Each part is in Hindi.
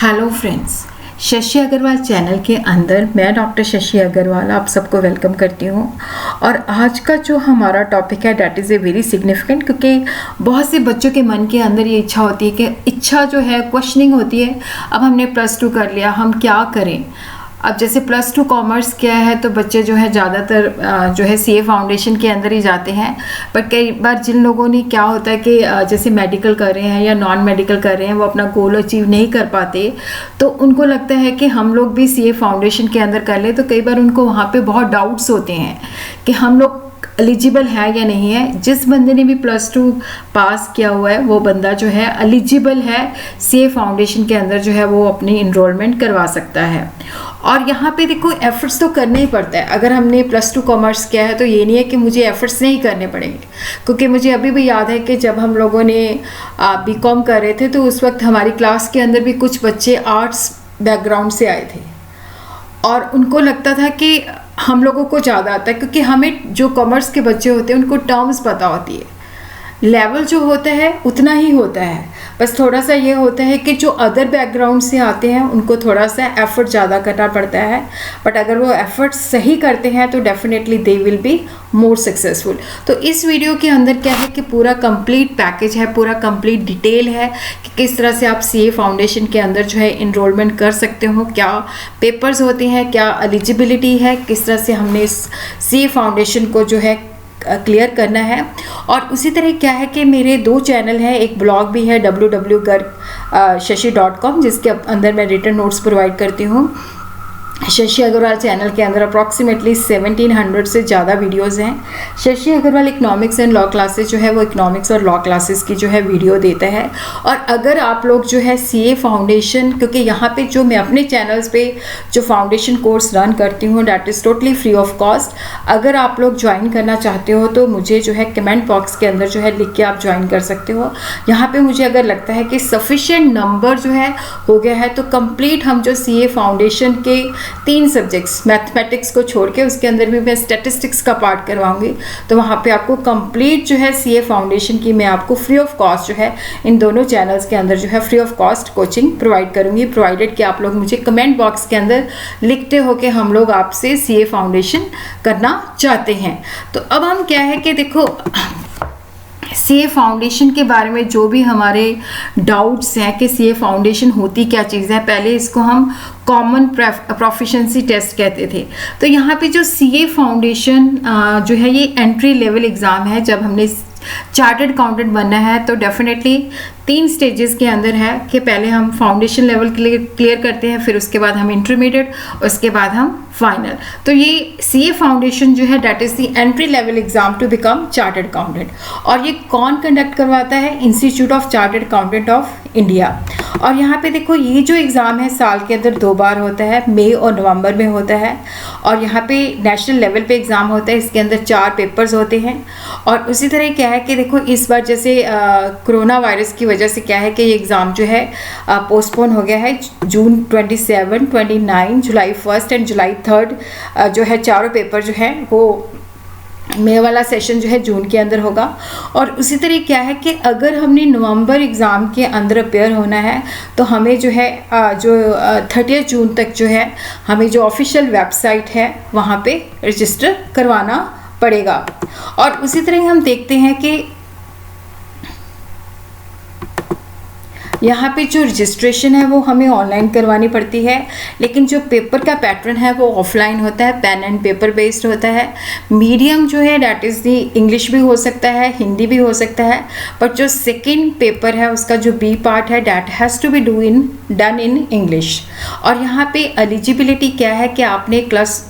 Hello friends, Shashi Agarwal channel के अंदर मैं डॉक्टर शशि अग्रवाल आप सबको वेलकम करती हूँ। और आज का जो हमारा टॉपिक है that is a very significant, क्योंकि बहुत से बच्चों के मन के अंदर ये इच्छा होती है कि इच्छा जो है क्वेश्चनिंग होती है, अब हमने +2 कर लिया, हम क्या करें। अब जैसे +2 कॉमर्स किया है तो बच्चे जो है ज़्यादातर जो है सीए फाउंडेशन के अंदर ही जाते हैं। बट कई बार जिन लोगों ने क्या होता है कि जैसे मेडिकल कर रहे हैं या नॉन मेडिकल कर रहे हैं, वो अपना गोल अचीव नहीं कर पाते, तो उनको लगता है कि हम लोग भी सीए फाउंडेशन के अंदर कर लें। तो कई बार उनको वहाँ पे बहुत डाउट्स होते हैं कि हम लोग एलिजिबल है या नहीं है। जिस बंदे ने भी +2 पास किया हुआ है वो बंदा जो है एलिजिबल है, सीए फाउंडेशन के अंदर जो है वो अपनी इनरोलमेंट करवा सकता है। और यहाँ पे देखो एफर्ट्स तो करना ही पड़ता है। अगर हमने +2 कॉमर्स किया है तो ये नहीं है कि मुझे एफर्ट्स नहीं करने पड़ेंगे, क्योंकि मुझे अभी भी याद है कि जब हम लोगों ने बीकॉम कर रहे थे तो उस वक्त हमारी क्लास के अंदर भी कुछ बच्चे आर्ट्स बैकग्राउंड से आए थे और उनको लगता था कि हम लोगों को ज़्यादा आता है, क्योंकि हमें जो कॉमर्स के बच्चे होते हैं उनको टर्म्स पता होती है, लेवल जो होता है उतना ही होता है। बस थोड़ा सा ये होता है कि जो अदर बैकग्राउंड से आते हैं उनको थोड़ा सा एफर्ट ज़्यादा करना पड़ता है। बट अगर वो एफर्ट सही करते हैं तो definitely they will be more successful. तो इस वीडियो के अंदर क्या है कि पूरा कंप्लीट पैकेज है, पूरा कंप्लीट डिटेल है कि किस तरह से आप सीए फाउंडेशन के अंदर जो है इनरोलमेंट कर सकते हो, क्या पेपर्स होते हैं, क्या एलिजिबिलिटी है, किस तरह से हमने इस सीए फाउंडेशन को जो है क्लियर करना है। और उसी तरह क्या है कि मेरे 2 चैनल हैं, एक ब्लॉग भी है www.gargshashi.com जिसके अंदर मैं रिटन नोट्स प्रोवाइड करती हूँ। शशि अग्रवाल चैनल के अंदर अप्रॉक्सीमेटली 1700 से ज़्यादा वीडियोस हैं। Shashi Agarwal economics and law classes जो है वो इकोनॉमिक्स और लॉ क्लासेस की जो है वीडियो देता है। और अगर आप लोग जो है सीए फाउंडेशन, क्योंकि यहाँ पे जो मैं अपने चैनल्स पे जो फाउंडेशन कोर्स रन करती हूँ that is totally free of cost. अगर आप लोग ज्वाइन करना चाहते हो तो मुझे जो है कमेंट बॉक्स के अंदर जो है लिख के आप ज्वाइन कर सकते हो। यहाँ पर मुझे अगर लगता है कि सफिशिएंट नंबर जो है हो गया है तो कंप्लीट हम जो सीए फाउंडेशन के 3 सब्जेक्ट्स, मैथमेटिक्स को छोड़ के उसके अंदर भी मैं स्टैटिस्टिक्स का पार्ट करवाऊंगी। तो वहाँ पे आपको कंप्लीट जो है सीए फाउंडेशन की मैं आपको फ्री ऑफ कॉस्ट जो है इन दोनों चैनल्स के अंदर जो है free of cost coaching provide करूंगी, प्रोवाइडेड कि आप लोग मुझे कमेंट बॉक्स के अंदर लिखते हो कि हम लोग आपसे सीए फाउंडेशन करना चाहते हैं। तो अब हम क्या है कि देखो सीए फाउंडेशन के बारे में जो भी हमारे डाउट्स हैं कि सीए फाउंडेशन होती क्या चीज़ है, पहले इसको हम कॉमन प्रोफिशिएंसी टेस्ट कहते थे। तो यहाँ पे जो सीए फाउंडेशन जो है ये एंट्री लेवल एग्ज़ाम है। जब हमने चार्टर्ड अकाउंटेंट बनना है तो डेफिनेटली 3 स्टेजेस के अंदर है कि पहले हम फाउंडेशन लेवल क्लियर करते हैं, फिर उसके बाद हम इंटरमीडिएट, उसके बाद हम फाइनल। तो ये सीए फाउंडेशन जो है that is the entry level exam to become chartered accountant. और ये कौन कंडक्ट करवाता है? Institute of chartered accountant of India. और यहाँ पे देखो ये जो एग्ज़ाम है साल के अंदर 2 बार होता है, मई और नवंबर में होता है। और यहाँ पे नेशनल लेवल पे एग्ज़ाम होता है, इसके अंदर 4 पेपर्स होते हैं। और उसी तरह क्या है कि देखो इस बार जैसे कोरोना वायरस की वजह से क्या है कि ये एग्ज़ाम जो है पोस्टपोन हो गया है। जून 27, 29, जुलाई 1 एंड जुलाई 3 जो है चारों पेपर जो है वो मई वाला सेशन जो है जून के अंदर होगा। और उसी तरह क्या है कि अगर हमने नवंबर एग्ज़ाम के अंदर अपेयर होना है तो हमें जो है 30 जून तक जो है हमें जो ऑफिशियल वेबसाइट है वहाँ पे रजिस्टर करवाना पड़ेगा। और उसी तरह हम देखते हैं कि यहाँ पे जो रजिस्ट्रेशन है वो हमें ऑनलाइन करवानी पड़ती है, लेकिन जो पेपर का पैटर्न है वो ऑफलाइन होता है, पेन एंड पेपर बेस्ड होता है। मीडियम जो है डैट इज़ दी इंग्लिश भी हो सकता है, हिंदी भी हो सकता है। बट जो सेकंड पेपर है उसका जो बी पार्ट है that has to be done in English. और यहाँ पे एलिजिबिलिटी क्या है कि आपने क्लास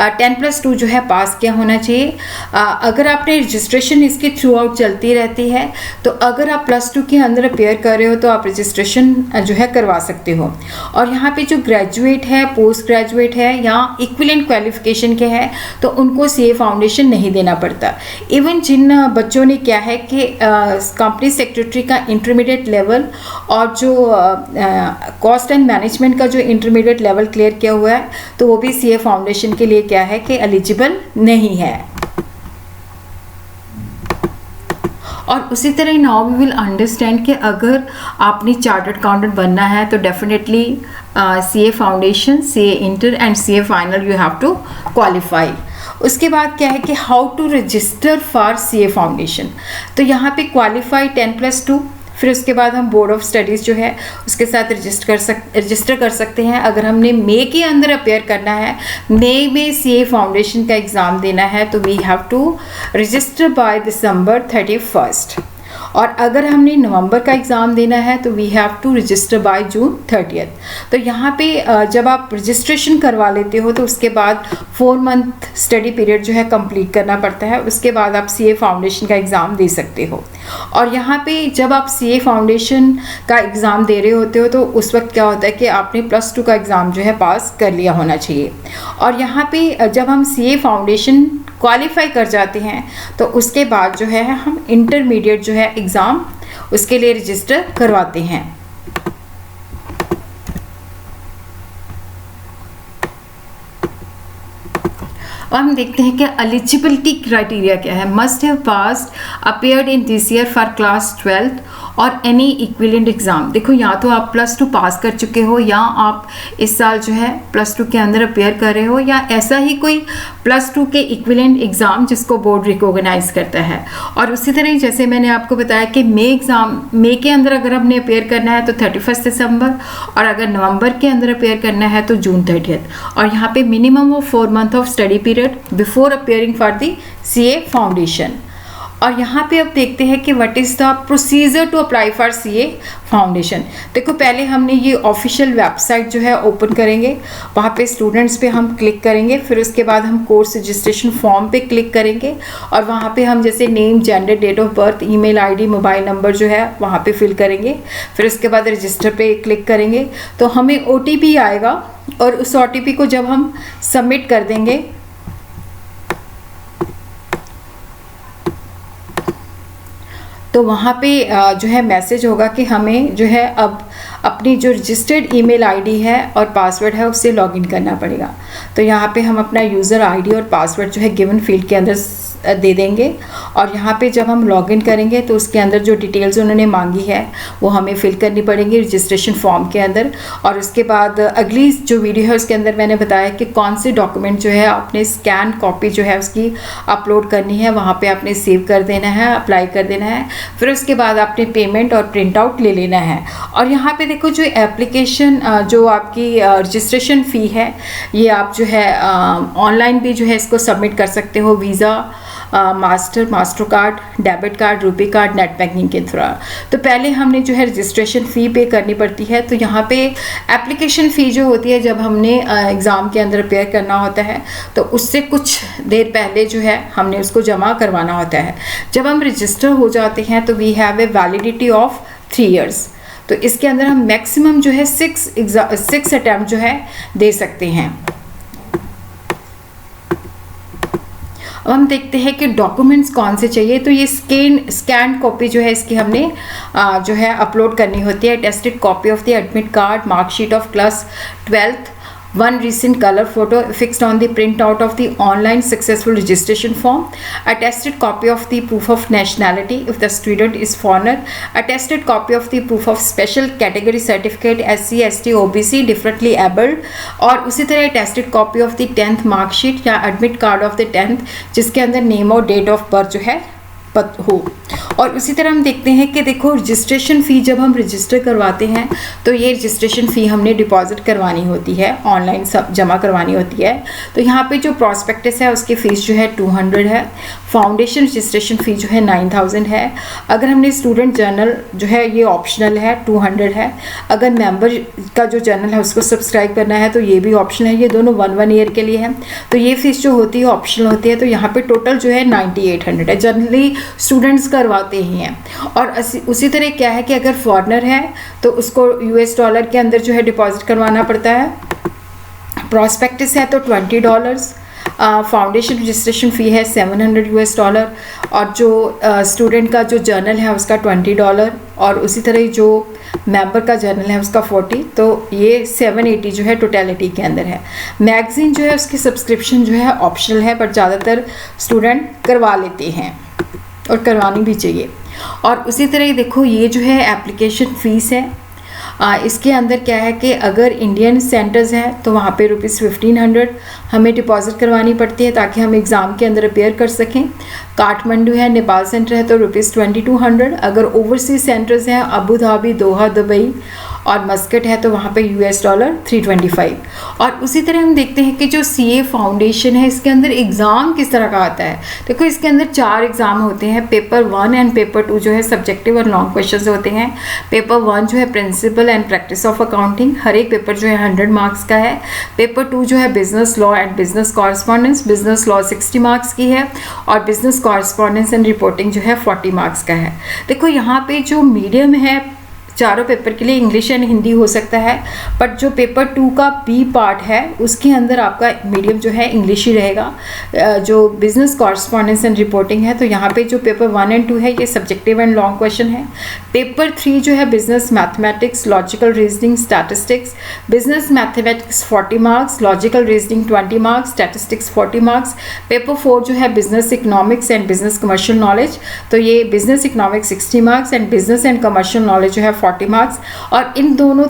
10+2 जो है पास किया होना चाहिए। अगर आपने रजिस्ट्रेशन इसकी थ्रू आउट चलती रहती है तो अगर आप +2 के अंदर अपेयर कर रहे हो तो आप रजिस्ट्रेशन जो है करवा सकते हो। और यहाँ पे जो ग्रेजुएट है, पोस्ट ग्रेजुएट है या इक्विवेलेंट क्वालिफिकेशन के हैं तो उनको सीए फाउंडेशन नहीं देना पड़ता। इवन जिन बच्चों ने क्या है कि कंपनी सेक्रेटरी का इंटरमीडिएट लेवल और जो कॉस्ट एंड मैनेजमेंट का जो इंटरमीडिएट लेवल क्लियर किया हुआ है तो वो भी सीए फाउंडेशन के लिए क्या है कि एलिजिबल नहीं है। और उसी तरह नाउ वी विल अंडरस्टैंड कि अगर आपने चार्टर्ड अकाउंटेंट बनना है तो definitely CA foundation, CA inter and CA final you have to qualify. उसके बाद क्या है कि how to register for CA foundation, तो यहाँ पे क्वालिफाई 10+2, फिर उसके बाद हम बोर्ड ऑफ स्टडीज़ जो है उसके साथ रजिस्टर कर सकते हैं। अगर हमने मई के अंदर अपेयर करना है, मई में CA फाउंडेशन का एग्ज़ाम देना है, तो we have to register by December 31st। और अगर हमने नवंबर का एग्ज़ाम देना है तो we have to register by June 30th। तो यहाँ पे जब आप रजिस्ट्रेशन करवा लेते हो तो उसके बाद 4 मंथ स्टडी पीरियड जो है कंप्लीट करना पड़ता है, उसके बाद आप CA फाउंडेशन का एग्ज़ाम दे सकते हो। और यहाँ पे जब आप CA फाउंडेशन का एग्ज़ाम दे रहे होते हो तो उस वक्त क्या होता है कि आपने +2 का एग्ज़ाम जो है पास कर लिया होना चाहिए। और यहाँ पे जब हम CA फाउंडेशन क्वालिफाई कर जाते हैं तो उसके बाद जो है हम इंटरमीडिएट जो है एग्ज़ाम उसके लिए रजिस्टर करवाते हैं। और हम देखते हैं कि एलिजिबिलिटी क्राइटेरिया क्या है। Must have passed appeared in this year for class 12 और एनी इक्विवेलेंट एग्ज़ाम। देखो या तो आप +2 पास कर चुके हो या आप इस साल जो है +2 के अंदर अपेयर कर रहे हो, या ऐसा ही कोई +2 के इक्विवेलेंट एग्ज़ाम जिसको बोर्ड रिकॉग्नाइज करता है। और उसी तरह जैसे मैंने आपको बताया कि मई के अंदर अगर हमने अपेयर करना है तो 31 दिसंबर, और अगर नवंबर के अंदर अपेयर करना है तो June 30th। और यहाँ पे minimum of 4 month of study period before appearing for the CA foundation. और यहाँ पे अब देखते हैं कि what is the procedure to apply for CA foundation. देखो पहले हमने ये ऑफिशियल वेबसाइट जो है ओपन करेंगे, वहाँ पे स्टूडेंट्स पे हम क्लिक करेंगे, फिर उसके बाद हम कोर्स रजिस्ट्रेशन फॉर्म पे क्लिक करेंगे और वहाँ पे हम जैसे name, gender, date of birth, email ID, mobile number जो है वहाँ पे फिल करेंगे। फिर उसके बाद रजिस्टर पे क्लिक करेंगे तो हमें OTP आएगा और उस OTP को जब हम सबमिट कर देंगे तो वहाँ पे जो है मैसेज होगा कि हमें जो है अब अपनी जो रजिस्टर्ड ईमेल आईडी है और पासवर्ड है उससे लॉगिन करना पड़ेगा। तो यहाँ पे हम अपना यूज़र आईडी और पासवर्ड जो है गिवन फील्ड के अंदर दे देंगे और यहाँ पे जब हम लॉगिन करेंगे तो उसके अंदर जो डिटेल्स उन्होंने मांगी है वो हमें फिल करनी पड़ेंगी रजिस्ट्रेशन फॉर्म के अंदर। और उसके बाद अगली जो वीडियो है उसके अंदर मैंने बताया कि कौन से डॉक्यूमेंट जो है आपने स्कैन कॉपी जो है उसकी अपलोड करनी है, वहाँ पे आपने सेव कर देना है, अप्लाई कर देना है। फिर उसके बाद आपने पेमेंट और प्रिंट आउट ले लेना है। और यहाँ पे देखो जो एप्लीकेशन जो आपकी रजिस्ट्रेशन फ़ी है ये आप जो है ऑनलाइन भी जो है इसको सबमिट कर सकते हो, visa, master card, debit card, RuPay card, net banking के थ्रू। तो पहले हमने जो है रजिस्ट्रेशन फ़ी पे करनी पड़ती है। तो यहाँ पे एप्लीकेशन फ़ी जो होती है जब हमने एग्ज़ाम के अंदर अपेयर करना होता है तो उससे कुछ देर पहले जो है हमने उसको जमा करवाना होता है। जब हम रजिस्टर हो जाते हैं तो we have a validity of 3 years। तो इसके अंदर हम मैक्सिमम जो है 6 अटैम्प्ट जो है दे सकते हैं। अब हम देखते हैं कि डॉक्यूमेंट्स कौन से चाहिए। तो ये स्कैन कॉपी जो है इसकी हमने जो है अपलोड करनी होती है। Attested copy of the admit card, marksheet of class 12th, 1 recent color photo fixed on the printout of the online successful registration form, attested copy of the proof of nationality if the student is foreigner, attested copy of the proof of special category certificate SC, ST, OBC, differently abled, और उसी तरह attested copy of the 10th marksheet या admit card of the 10th जिसके अंदर नेम और डेट ऑफ बर्थ जो है हो। और उसी तरह हम देखते हैं कि देखो रजिस्ट्रेशन फ़ी जब हम रजिस्टर करवाते हैं तो ये रजिस्ट्रेशन फ़ी हमने डिपॉजिट करवानी होती है, ऑनलाइन सब जमा करवानी होती है। तो यहाँ पे जो प्रॉस्पेक्टस है उसकी फ़ीस जो है 200 है, फाउंडेशन रजिस्ट्रेशन फ़ी जो है 9000 है। अगर हमने स्टूडेंट जर्नल जो है ये ऑप्शनल है 200 है। अगर मेंबर का जो जर्नल है उसको सब्सक्राइब करना है तो ये भी ऑप्शनल है, ये दोनों 1 ईयर के लिए है। तो ये फ़ीस जो होती है ऑप्शनल होती है। तो यहाँ पे टोटल जो है 9800 है, जनरली स्टूडेंट्स करवाते ही हैं। और उसी तरह क्या है कि अगर फॉरेनर है तो उसको $US के अंदर जो है डिपॉजिट करवाना पड़ता है। प्रॉस्पेक्टस है तो $20, फाउंडेशन रजिस्ट्रेशन फ़ी है $700 और जो स्टूडेंट का जो जर्नल है उसका $20 और उसी तरह जो मेंबर का जर्नल है उसका 40। तो ये 780 जो है टोटलिटी के अंदर है। मैगज़ीन जो है उसकी सब्सक्रिप्शन जो है ऑप्शनल है बट ज़्यादातर स्टूडेंट करवा लेते हैं। और करवानी भी चाहिए। और उसी तरह देखो ये जो है एप्लीकेशन फ़ीस है, इसके अंदर क्या है कि अगर इंडियन सेंटर्स हैं तो वहाँ पे ₹1500 हमें डिपॉजिट करवानी पड़ती है ताकि हम एग्ज़ाम के अंदर अपेयर कर सकें। काठमांडू है, नेपाल सेंटर है तो ₹2200। अगर ओवरसीज सेंटर्स हैं अबू धाबी, दोहा, दुबई और मस्कट है तो वहाँ पे $325। और उसी तरह हम देखते हैं कि जो CA फाउंडेशन है इसके अंदर एग्ज़ाम किस तरह का आता है। देखो इसके अंदर 4 एग्ज़ाम होते हैं। पेपर 1 एंड पेपर 2 जो है सब्जेक्टिव और लॉन्ग क्वेश्चंस होते हैं। पेपर 1 जो है principle and practice of accounting, हर एक पेपर जो है 100 मार्क्स का है। पेपर 2 जो है business law and business correspondence, business law 60 marks की है और बिजनेस कॉरस्पॉन्डेंस एंड रिपोर्टिंग जो है 40 मार्क्स का है। देखो यहाँ पे जो मीडियम है चारों पेपर के लिए इंग्लिश एंड हिंदी हो सकता है, बट जो पेपर 2 का B पार्ट है उसके अंदर आपका मीडियम जो है इंग्लिश ही रहेगा। जो बिजनेस कॉरस्पॉन्डेंस एंड रिपोर्टिंग है तो यहाँ पे जो पेपर 1 एंड 2 है ये सब्जेक्टिव एंड लॉन्ग क्वेश्चन है। पेपर 3 जो है business mathematics, logical reasoning, statistics. Business mathematics 40 marks, logical reasoning 20 marks, statistics 40 marks. Paper 4 जो है business economics and business commercial knowledge, तो ये business economics 60 marks and business and commercial knowledge जो है 40 मार्क्स। और इन दोनों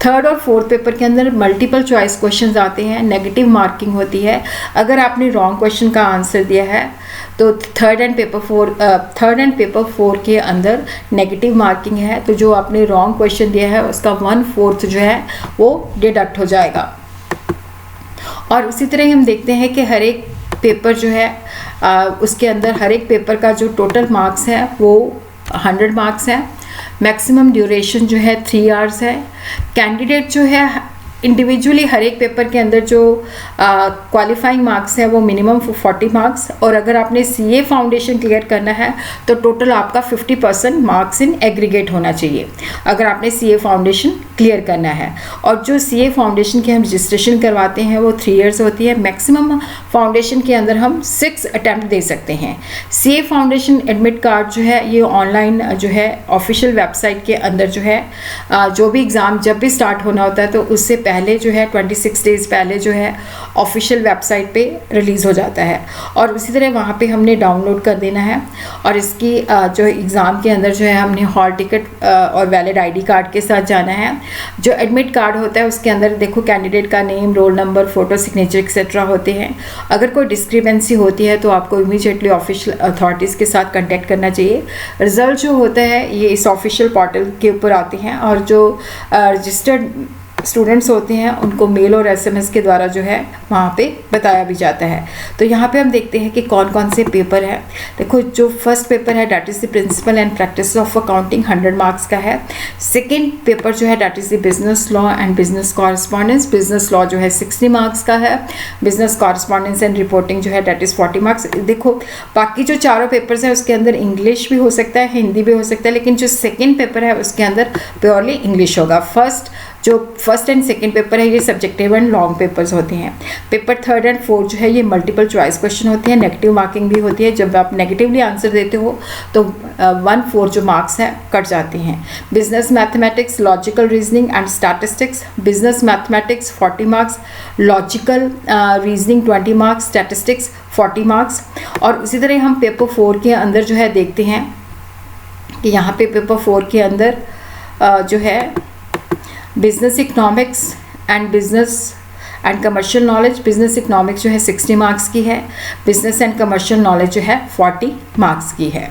3rd और 4th पेपर के अंदर मल्टीपल चॉइस क्वेश्चंस आते हैं, नेगेटिव मार्किंग होती है। अगर आपने रॉन्ग क्वेश्चन का आंसर दिया है तो 3rd एंड पेपर 4 के अंदर नेगेटिव मार्किंग है, तो जो आपने रॉन्ग क्वेश्चन दिया है उसका 1/4 जो है वो डिडक्ट हो जाएगा। और उसी तरह हम देखते हैं कि हर एक पेपर जो है उसके अंदर हर एक पेपर का जो टोटल मार्क्स है वो 100 मार्क्स है। मैक्सिमम ड्यूरेशन जो है 3 आवर्स है। कैंडिडेट जो है इंडिविजुअली हर एक पेपर के अंदर जो क्वालिफाइंग मार्क्स है वो मिनिमम 40 मार्क्स, और अगर आपने CA फाउंडेशन क्लियर करना है तो टोटल आपका 50% मार्क्स इन एग्रीगेट होना चाहिए अगर आपने CA फाउंडेशन क्लियर करना है। और जो CA फाउंडेशन की हम रजिस्ट्रेशन करवाते हैं वो 3 इयर्स होती है। मैक्सिमम फाउंडेशन के अंदर हम 6 अटैम्प्ट दे सकते हैं। CA फाउंडेशन एडमिट कार्ड जो है ये ऑनलाइन जो है ऑफिशियल वेबसाइट के अंदर जो है जो भी एग्ज़ाम जब भी स्टार्ट होना होता है तो उससे पहले जो है 26 डेज़ पहले जो है ऑफिशियल वेबसाइट पे रिलीज़ हो जाता है, और उसी तरह वहाँ पे हमने डाउनलोड कर देना है। और इसकी जो एग्ज़ाम के अंदर जो है हमने हॉल टिकट और वैलिड ID कार्ड के साथ जाना है। जो एडमिट कार्ड होता है उसके अंदर देखो कैंडिडेट का name, roll number, photo, signature etcetera होते हैं। अगर कोई डिस्क्रिपेंसी होती है तो आपको इमीडिएटली ऑफिशियल अथॉरिटीज़ के साथ कंटेक्ट करना चाहिए। रिज़ल्ट जो होता है ये इस ऑफिशियल पोर्टल के ऊपर आते हैं, और जो रजिस्टर्ड स्टूडेंट्स होते हैं उनको मेल और SMS के द्वारा जो है वहाँ पे बताया भी जाता है। तो यहाँ पे हम देखते हैं कि कौन कौन से पेपर हैं। देखो जो फर्स्ट पेपर है that is the principle and practice of accounting 100 marks का है। सेकेंड पेपर जो है that is the business law and business correspondence, business law जो है 60 मार्क्स का है। बिजनेस कॉरस्पॉन्डेंस एंड रिपोर्टिंग जो है डैट इज़ 40 मार्क्स। देखो बाकी जो चारों पेपर्स हैं उसके अंदर इंग्लिश भी हो सकता है, हिंदी भी हो सकता है, लेकिन जो सेकेंड पेपर है उसके अंदर प्योरली इंग्लिश होगा। फर्स्ट एंड सेकंड पेपर है ये सब्जेक्टिव एंड लॉन्ग पेपर्स होते हैं। पेपर 3rd एंड 4th जो है ये मल्टीपल चॉइस क्वेश्चन होते हैं, नेगेटिव मार्किंग भी होती है। जब आप नेगेटिवली आंसर देते हो तो 1/4 जो मार्क्स हैं कट जाते हैं। Business mathematics, logical reasoning and statistics. Business mathematics 40 marks, logical reasoning 20 marks, statistics 40 marks. और उसी तरह हम पेपर 4 के अंदर जो है देखते हैं कि यहाँ पे पेपर 4 के अंदर जो है business economics and business and commercial knowledge. Business economics जो है 60 मार्क्स की है, बिजनेस एंड कमर्शियल नॉलेज जो है 40 मार्क्स की है।